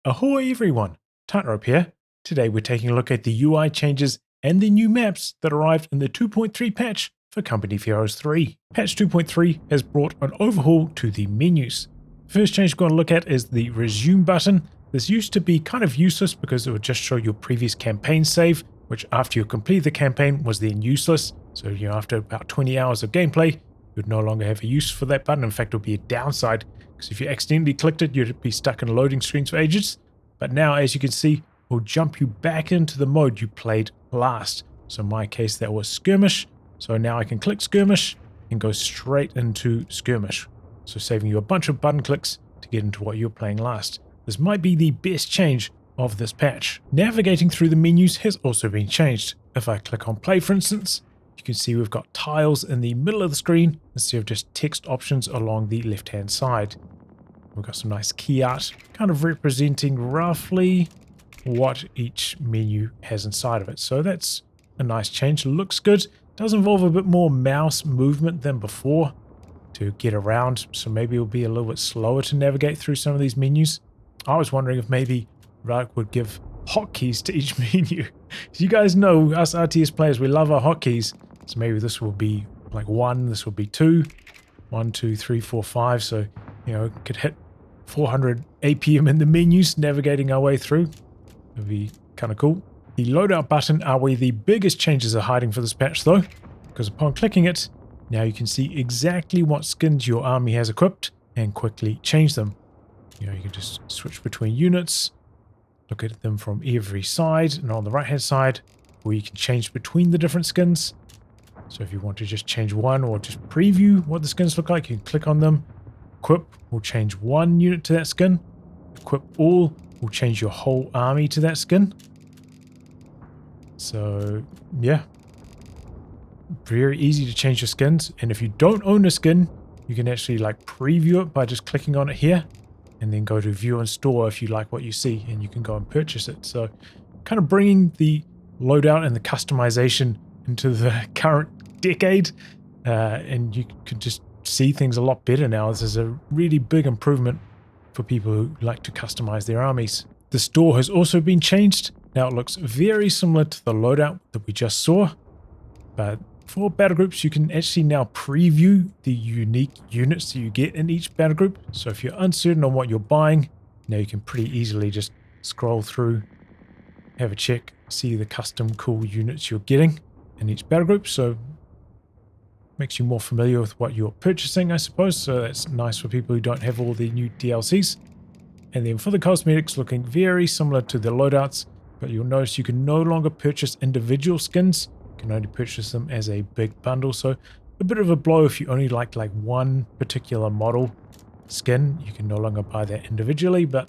Ahoy everyone, Tightrope here. Today we're taking a look at the UI changes and the new maps that arrived in the 2.3 patch for Company of Heroes 3. Patch 2.3 has brought an overhaul to the menus. The first change we're going to look at is the resume button. This used to be kind of useless because it would just show your previous campaign save, which after you complete the campaign was then useless. So after about 20 hours of gameplay, you would no longer have a use for that button. In fact, it would be a downside, because if you accidentally clicked it, you'd be stuck in loading screens for ages. But now, as you can see, we'll jump you back into the mode you played last. So in my case, that was Skirmish. So now I can click Skirmish and go straight into Skirmish. So saving you a bunch of button clicks to get into what you were playing last. This might be the best change of this patch. Navigating through the menus has also been changed. If I click on play, for instance, you can see we've got tiles in the middle of the screen instead of just text options along the left-hand side. We've got some nice key art kind of representing roughly what each menu has inside of it. So that's a nice change. Looks good. Does involve a bit more mouse movement than before to get around. So maybe it'll be a little bit slower to navigate through some of these menus. I was wondering if maybe Relic would give hotkeys to each menu. As you guys know, us RTS players, we love our hotkeys. So maybe this will be like 1, this will be 2. 1, 2, 3, 4, 5. So, could hit 400 APM in the menus navigating our way through. It'd be kind of cool. The loadout button are where the biggest changes are hiding for this patch though, because upon clicking it, now you can see exactly what skins your army has equipped and quickly change them. You can just switch between units, look at them from every side, and on the right hand side, where you can change between the different skins. So if you want to just change one or just preview what the skins look like, you can click on them. Equip will change one unit to that skin. Equip all will change your whole army to that skin. So yeah, very easy to change your skins. And if you don't own a skin, you can actually preview it by just clicking on it here and then go to view and store if you like what you see, and you can go and purchase it. So kind of bringing the loadout and the customization into the current decade, and you can just see things a lot better now. This is a really big improvement for people who like to customize their armies. The store has also been changed. Now it looks very similar to the loadout that we just saw, but for battle groups you can actually now preview the unique units that you get in each battle group. So if you're uncertain on what you're buying, now you can pretty easily just scroll through, have a check, see the custom cool units you're getting in each battle group. So makes you more familiar with what you're purchasing, I suppose. So that's nice for people who don't have all the new DLCs. And then for the cosmetics, looking very similar to the loadouts, but you'll notice you can no longer purchase individual skins. You can only purchase them as a big bundle. So a bit of a blow if you only like one particular model skin. You can no longer buy that individually, but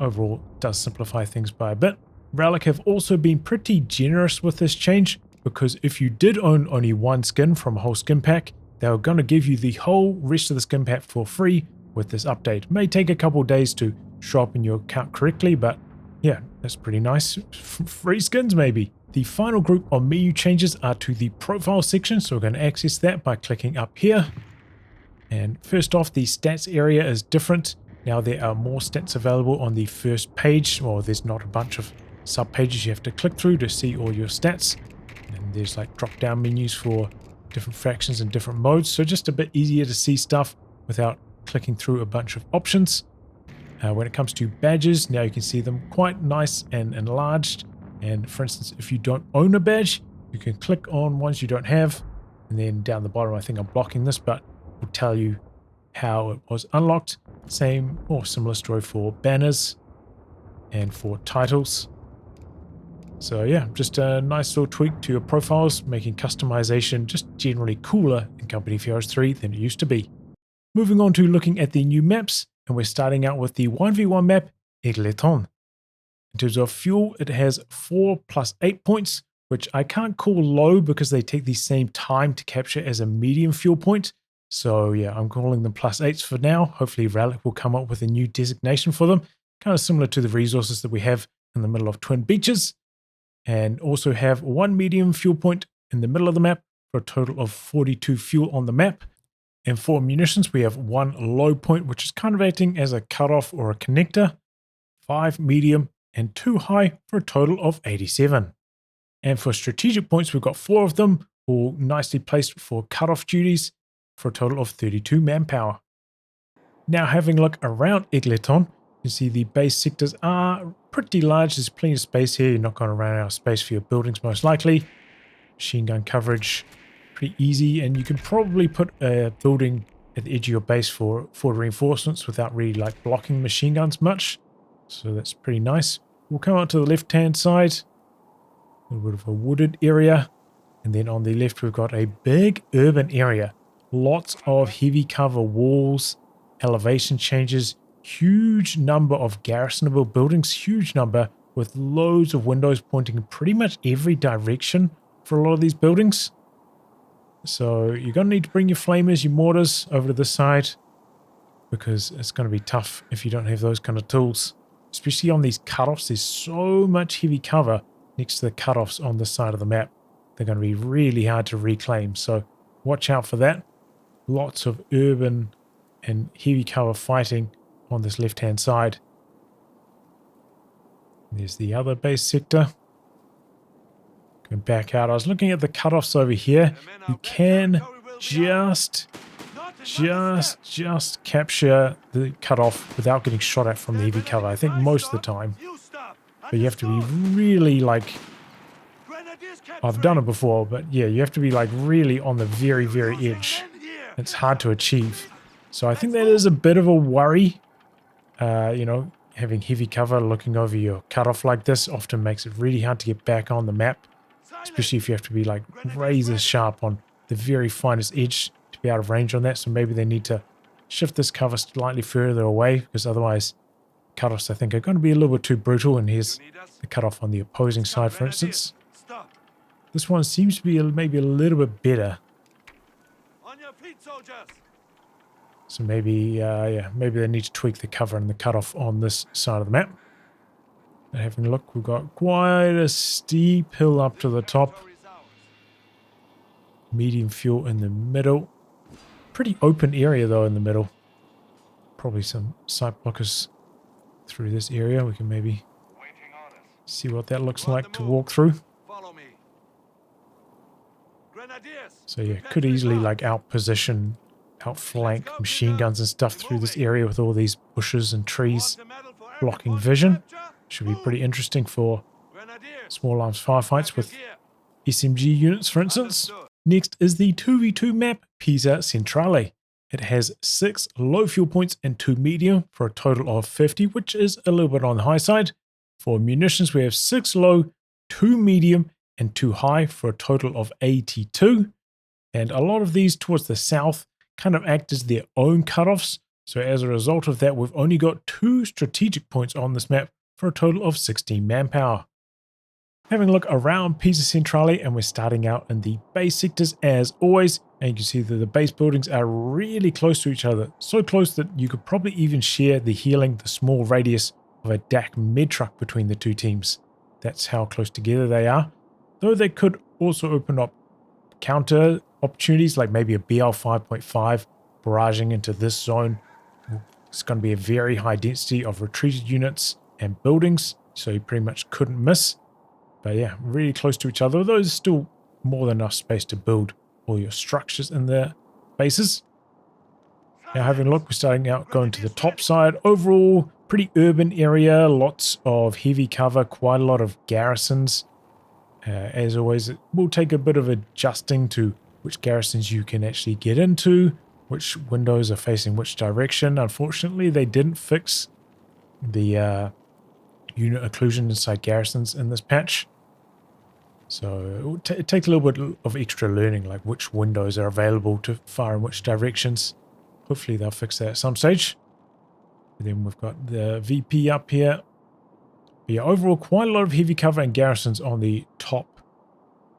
overall it does simplify things by a bit. Relic have also been pretty generous with this change, because if you did own only one skin from a whole skin pack, they were going to give you the whole rest of the skin pack for free with this update. It may take a couple of days to show up in your account correctly, but yeah, that's pretty nice. Free skins maybe. The final group of menu changes are to the profile section, so we're going to access that by clicking up here. And first off, the stats area is different. Now there are more stats available on the first page, or there's not a bunch of sub pages you have to click through to see all your stats. And there's drop down menus for different fractions and different modes, so just a bit easier to see stuff without clicking through a bunch of options. When it comes to badges, now you can see them quite nice and enlarged. And for instance, if you don't own a badge, you can click on ones you don't have, and then down the bottom, I think I'm blocking this, but it will tell you how it was unlocked. Same or similar story for banners and for titles. So yeah, just a nice little tweak to your profiles, making customization just generally cooler in Company of Heroes 3 than it used to be. Moving on to looking at the new maps, and we're starting out with the 1v1 map, Égletons. In terms of fuel, it has 4 + 8 points, which I can't call low because they take the same time to capture as a medium fuel point. So yeah, I'm calling them +8s for now. Hopefully Relic will come up with a new designation for them, kind of similar to the resources that we have in the middle of Twin Beaches. And also have 1 medium fuel point in the middle of the map for a total of 42 fuel on the map. And for munitions, we have 1 low point, which is kind of acting as a cutoff or a connector 5 medium, and 2 high for a total of 87. And for strategic points, we've got 4 of them, all nicely placed for cut-off duties for a total of 32 manpower. Now having a look around Égletons, you see the base sectors are pretty large. There's plenty of space here. You're not going to run out of space for your buildings most likely. Machine gun coverage, pretty easy. And you can probably put a building at the edge of your base for reinforcements without really like blocking machine guns much. So that's pretty nice. We'll come out to the left-hand side. A little bit of a wooded area. And then on the left, we've got a big urban area. Lots of heavy cover walls, elevation changes, huge number of garrisonable buildings, huge number with loads of windows pointing in pretty much every direction for a lot of these buildings. So you're going to need to bring your flamers, your mortars over to this side because it's going to be tough if you don't have those kind of tools. Especially on these cutoffs, there's so much heavy cover next to the cutoffs on this side of the map. They're going to be really hard to reclaim, so watch out for that. Lots of urban and heavy cover fighting on this left-hand side. There's the other base sector. Going back out. I was looking at the cutoffs over here. You can just capture the cutoff without getting shot at from the heavy cover. I think most of the time. But you have to be really like... I've done it before, but yeah, you have to be like really on the very, very edge. It's hard to achieve. So I think that is a bit of a worry. You know, having heavy cover looking over your cutoff like this often makes it really hard to get back on the map. Especially if you have to be like razor sharp on the very finest edge to be out of range on that. So maybe they need to shift this cover slightly further away because otherwise cutoffs I think are going to be a little bit too brutal. And here's the cutoff on the opposing side, for instance. This one seems to be maybe a little bit better. So maybe, yeah, maybe they need to tweak the cover and the cutoff on this side of the map. And having a look, we've got quite a steep hill up to the top. Medium fuel in the middle. Pretty open area though in the middle. Probably some sight blockers through this area. We can maybe see what that looks like to walk through. So yeah, could easily like outposition, outflank machine guns and stuff through this area with all these bushes and trees blocking vision. Should be pretty interesting for small arms firefights with SMG units, for instance. Next is the 2v2 map, Pisa Centrale. It has 6 low fuel points and 2 medium for a total of 50, which is a little bit on the high side. For munitions, we have 6 low, 2 medium, and 2 high for a total of 82. And a lot of these towards the south kind of act as their own cutoffs. So as a result of that, we've only got 2 strategic points on this map for a total of 16 manpower. Having a look around Pisa Centrale, and we're starting out in the base sectors as always. And you can see that the base buildings are really close to each other. So close that you could probably even share the small radius of a DAC med truck between the two teams. That's how close together they are. Though they could also open up counter opportunities, like maybe a BL 5.5 barraging into this zone. It's going to be a very high density of retreated units and buildings, so you pretty much couldn't miss. But yeah, really close to each other, although there's still more than enough space to build all your structures in their bases. Now having a look, we're starting out going to the top side. Overall, pretty urban area, lots of heavy cover, quite a lot of garrisons. As always, it will take a bit of adjusting to which garrisons you can actually get into, which windows are facing which direction. Unfortunately, they didn't fix the unit occlusion inside garrisons in this patch. So it takes a little bit of extra learning, like which windows are available to fire in which directions. Hopefully they'll fix that at some stage. And then we've got the VP up here. But yeah, overall quite a lot of heavy cover and garrisons on the top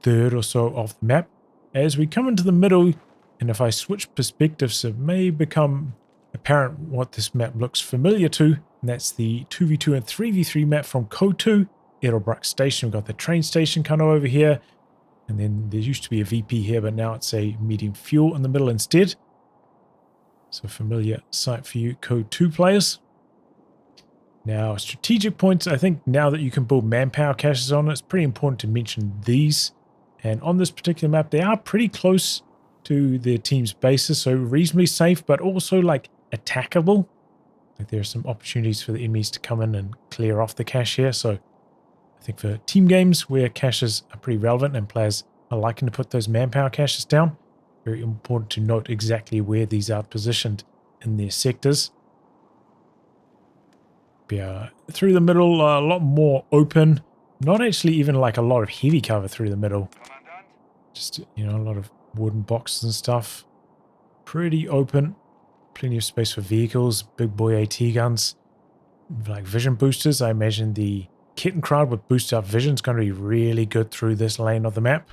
third or so of the map. As we come into the middle, and if I switch perspectives, it may become apparent what this map looks familiar to, and that's the 2v2 and 3v3 map from COH3, Edelbruck Station. We've got the train station kind of over here, and then there used to be a VP here, but now it's a medium fuel in the middle instead. So familiar sight for you COH2 players. Now, strategic points, I think now that you can build manpower caches on, it's pretty important to mention these. And on this particular map, they are pretty close to their team's bases, so reasonably safe, but also like attackable. Like there are some opportunities for the enemies to come in and clear off the cache here. So I think for team games where caches are pretty relevant and players are liking to put those manpower caches down, very important to note exactly where these are positioned in their sectors. Yeah, through the middle, a lot more open. Not actually even like a lot of heavy cover through the middle. Just, you know, a lot of wooden boxes and stuff. Pretty open. Plenty of space for vehicles, big boy AT guns. Like vision boosters, I imagine the kitten crowd with boosted up vision is going to be really good through this lane of the map.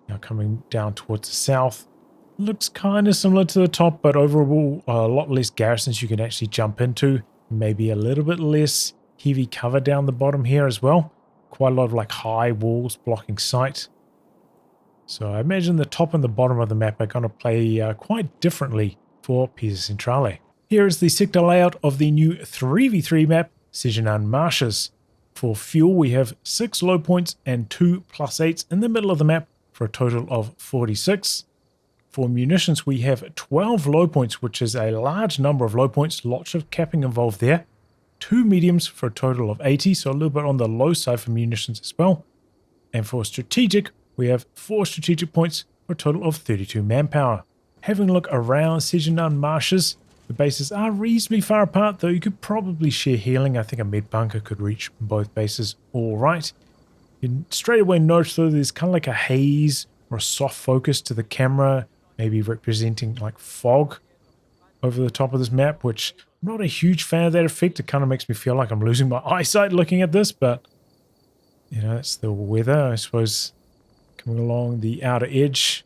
Now coming down towards the south. Looks kind of similar to the top, but overall a lot less garrisons you can actually jump into. Maybe a little bit less heavy cover down the bottom here as well. Quite a lot of like high walls blocking sight. So I imagine the top and the bottom of the map are going to play quite differently for Pisa Centrale. Here is the sector layout of the new 3v3 map, Sedjenane Marshes. For fuel we have 6 low points and 2 +8s in the middle of the map for a total of 46. For munitions we have 12 low points, which is a large number of low points, lots of capping involved there. 2 mediums for a total of 80, so a little bit on the low side for munitions as well. And for strategic, we have 4 strategic points for a total of 32 manpower. Having a look around Sedjenane Marshes, the bases are reasonably far apart, though you could probably share healing. I think a med bunker could reach both bases all right. You can straight away notice though there's kind of like a haze or a soft focus to the camera, maybe representing like fog over the top of this map, which I'm not a huge fan of that effect. It kind of makes me feel like I'm losing my eyesight looking at this, but you know, it's the weather, I suppose. Coming along the outer edge.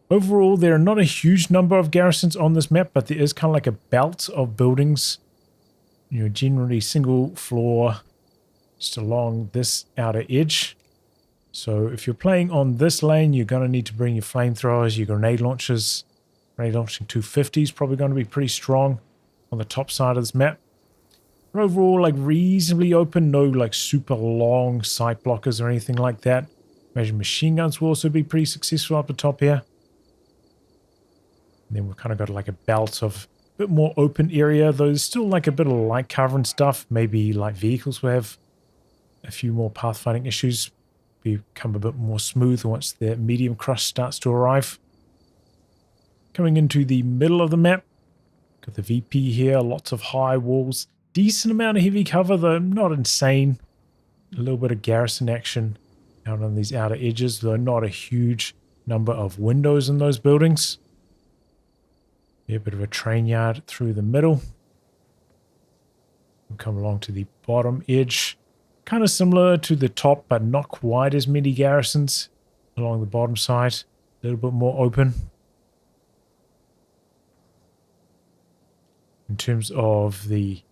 Overall, there are not a huge number of garrisons on this map, but there is kind of like a belt of buildings, you know, generally single floor just along this outer edge. So if you're playing on this lane, you're going to need to bring your flamethrowers, your grenade launchers. Grenade launching 250 is probably going to be pretty strong on the top side of this map. But overall, like reasonably open, no like super long sight blockers or anything like that. Imagine machine guns will also be pretty successful up the top here. And then we've kind of got like a belt of a bit more open area, though there's still like a bit of light cover and stuff. Maybe light vehicles will have a few more pathfinding issues. Become a bit more smooth once the medium crush starts to arrive. Coming into the middle of the map, got the VP here, lots of high walls, decent amount of heavy cover though, not insane. A little bit of garrison action out on these outer edges, though not a huge number of windows in those buildings. Yeah, a bit of a train yard through the middle. We'll come along to the bottom edge. Kind of similar to the top, but not quite as many garrisons along the bottom side. A little bit more open. In terms of the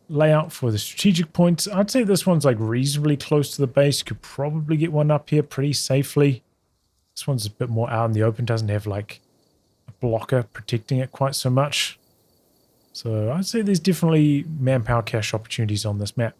layout for the strategic points, I'd say this one's like reasonably close to the base. You could probably get one up here pretty safely. This one's a bit more out in the open, doesn't have like a blocker protecting it quite so much. So I'd say there's definitely manpower cache opportunities on this map.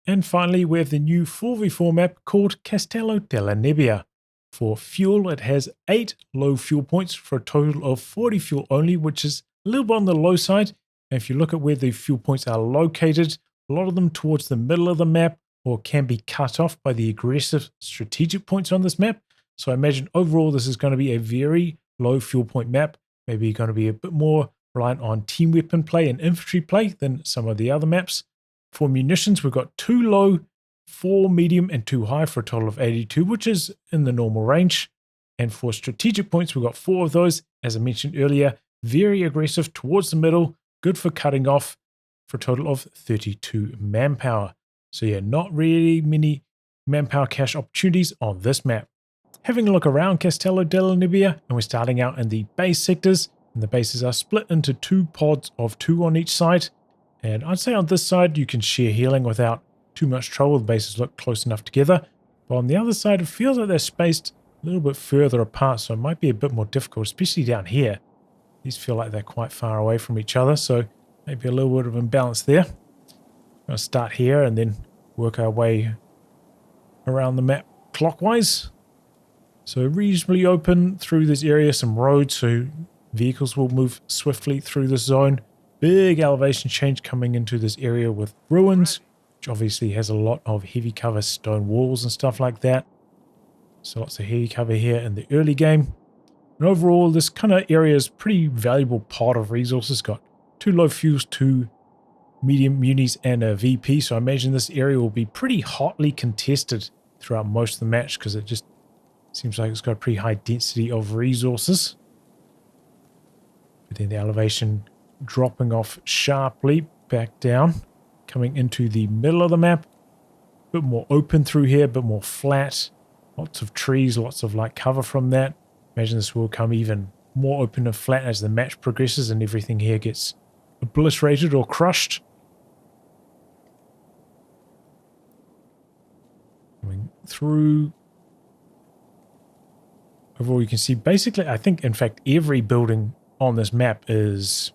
And finally, we have the new 4v4 map called Castello della Nebbia. For fuel, it has 8 low fuel points for a total of 40 fuel only, which is a little bit on the low side. And if you look at where the fuel points are located, a lot of them towards the middle of the map or can be cut off by the aggressive strategic points on this map. So I imagine overall this is going to be a very low fuel point map. Maybe going to be a bit more reliant on team weapon play and infantry play than some of the other maps. For munitions, we've got 2 low, 4 medium, and 2 high for a total of 82, which is in the normal range. And for strategic points, we've got 4 of those. As I mentioned earlier, very aggressive towards the middle, good for cutting off for a total of 32 manpower. So yeah, not really many manpower cache opportunities on this map. Having a look around Castello della Nebbia, and we're starting out in the base sectors, and the bases are split into 2 pods of 2 on each side. And I'd say on this side, you can share healing without too much trouble. The bases look close enough together. But on the other side, it feels like they're spaced a little bit further apart, so it might be a bit more difficult, especially down here. These feel like they're quite far away from each other, so Maybe a little bit of imbalance there. Going to start here and then work our way around the map clockwise. So reasonably open through this area, some roads so vehicles will move swiftly through this zone. Big elevation change coming into this area with ruins, which obviously has a lot of heavy cover stone walls and stuff like that. So lots of heavy cover here in the early game. And overall, this kind of area is pretty valuable pot of resources. Got 2 low fuels, 2 medium munis, and a VP. So I imagine this area will be pretty hotly contested throughout most of the match because it just seems like it's got a pretty high density of resources. But then the elevation dropping off sharply back down, coming into the middle of the map. A bit more open through here, a bit more flat. Lots of trees, lots of light cover from that. Imagine this will come even more open and flat as the match progresses and everything here gets obliterated or crushed. Coming through. Overall, you can see basically, I think, in fact, every building on this map is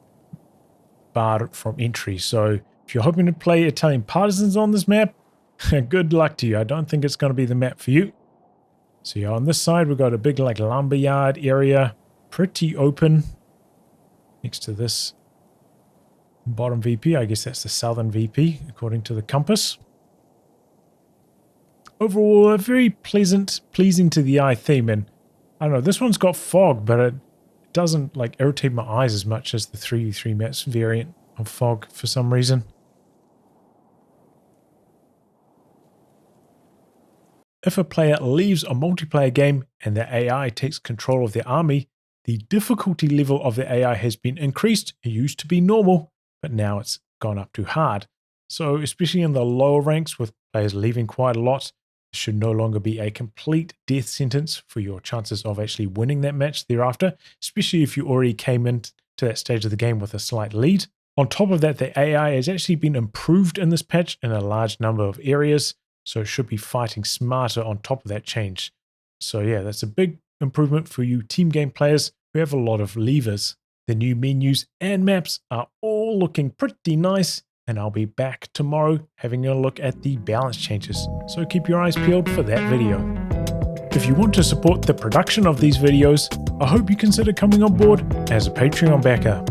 barred from entry. So if you're hoping to play Italian partisans on this map, good luck to you. I don't think it's going to be the map for you. So yeah, on this side, we've got a big like lumberyard area, pretty open next to this bottom VP. I guess that's the southern VP, according to the compass. Overall, a very pleasing to the eye theme, and I don't know, this one's got fog, but it doesn't like irritate my eyes as much as the 3v3 maps variant of fog for some reason. If a player leaves a multiplayer game and the AI takes control of their army, the difficulty level of the AI has been increased. It used to be normal, but now it's gone up to hard. So especially in the lower ranks with players leaving quite a lot, it should no longer be a complete death sentence for your chances of actually winning that match thereafter, especially if you already came into that stage of the game with a slight lead. On top of that, the AI has actually been improved in this patch in a large number of areas, so it should be fighting smarter on top of that change. So yeah, that's a big improvement for you team game players who have a lot of levers. The new menus and maps are all looking pretty nice, and I'll be back tomorrow having a look at the balance changes. So keep your eyes peeled for that video. If you want to support the production of these videos, I hope you consider coming on board as a Patreon backer.